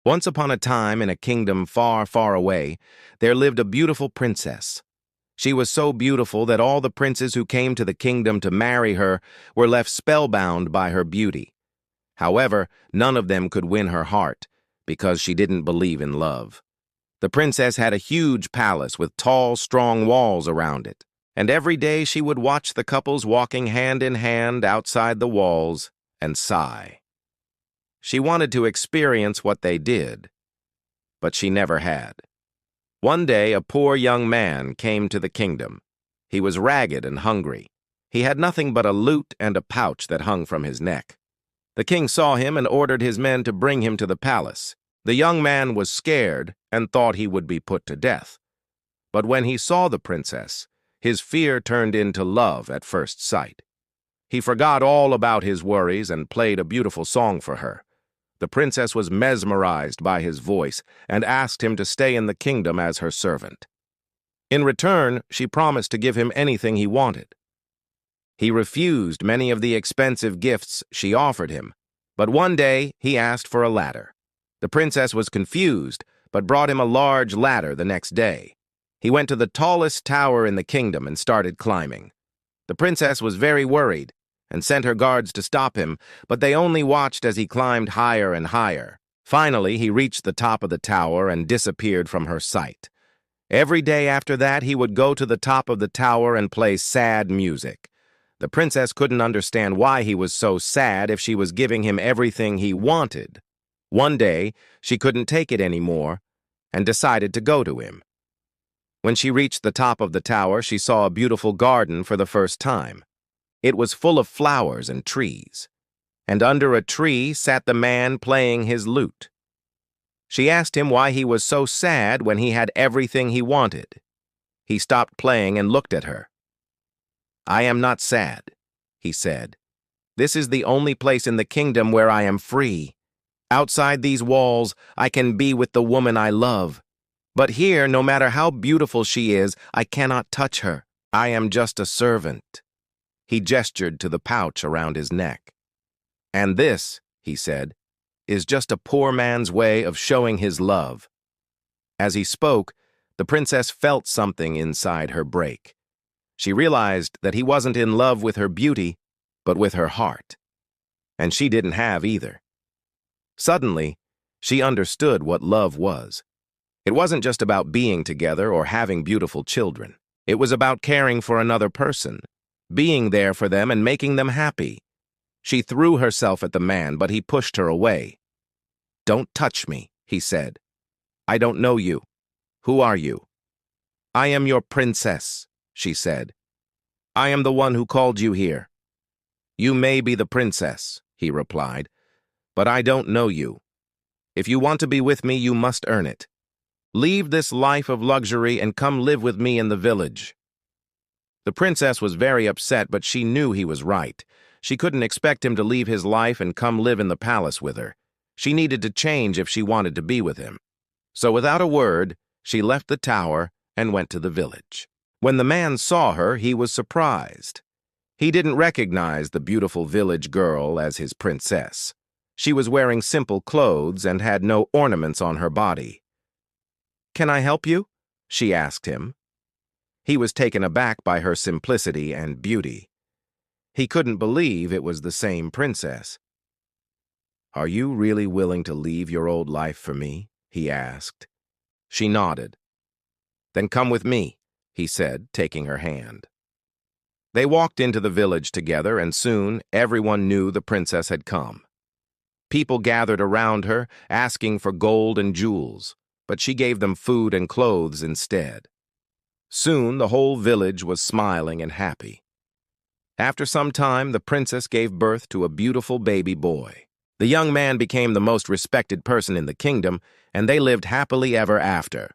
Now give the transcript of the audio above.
Once upon a time, in a kingdom far, far away, there lived a beautiful princess. She was so beautiful that all the princes who came to the kingdom to marry her were left spellbound by her beauty. However, none of them could win her heart, because she didn't believe in love. The princess had a huge palace with tall, strong walls around it, and every day she would watch the couples walking hand in hand outside the walls and sigh. She wanted to experience what they did, but she never had. One day, a poor young man came to the kingdom. He was ragged and hungry. He had nothing but a lute and a pouch that hung from his neck. The king saw him and ordered his men to bring him to the palace. The young man was scared and thought he would be put to death. But when he saw the princess, his fear turned into love at first sight. He forgot all about his worries and played a beautiful song for her. The princess was mesmerized by his voice and asked him to stay in the kingdom as her servant. In return, she promised to give him anything he wanted. He refused many of the expensive gifts she offered him, but one day he asked for a ladder. The princess was confused, but brought him a large ladder the next day. He went to the tallest tower in the kingdom and started climbing. The princess was very worried and sent her guards to stop him, but they only watched as he climbed higher and higher. Finally, he reached the top of the tower and disappeared from her sight. Every day after that, he would go to the top of the tower and play sad music. The princess couldn't understand why he was so sad if she was giving him everything he wanted. One day, she couldn't take it anymore and decided to go to him. When she reached the top of the tower, she saw a beautiful garden for the first time. It was full of flowers and trees, and under a tree sat the man playing his lute. She asked him why he was so sad when he had everything he wanted. He stopped playing and looked at her. "I am not sad," he said. "This is the only place in the kingdom where I am free. Outside these walls, I can be with the woman I love. But here, no matter how beautiful she is, I cannot touch her. I am just a servant." He gestured to the pouch around his neck. "And this," he said, "is just a poor man's way of showing his love." As he spoke, the princess felt something inside her break. She realized that he wasn't in love with her beauty, but with her heart. And she didn't have either. Suddenly, she understood what love was. It wasn't just about being together or having beautiful children. It was about caring for another person, being there for them and making them happy. She threw herself at the man, but he pushed her away. "Don't touch me," he said. "I don't know you. Who are you?" "I am your princess," she said. "I am the one who called you here." "You may be the princess," he replied, "but I don't know you. If you want to be with me, you must earn it. Leave this life of luxury and come live with me in the village." The princess was very upset, but she knew he was right. She couldn't expect him to leave his life and come live in the palace with her. She needed to change if she wanted to be with him. So without a word, she left the tower and went to the village. When the man saw her, he was surprised. He didn't recognize the beautiful village girl as his princess. She was wearing simple clothes and had no ornaments on her body. "Can I help you?" she asked him. He was taken aback by her simplicity and beauty. He couldn't believe it was the same princess. "Are you really willing to leave your old life for me?" he asked. She nodded. "Then come with me," he said, taking her hand. They walked into the village together, and soon everyone knew the princess had come. People gathered around her, asking for gold and jewels, but she gave them food and clothes instead. Soon the whole village was smiling and happy. After some time, the princess gave birth to a beautiful baby boy. The young man became the most respected person in the kingdom, and they lived happily ever after.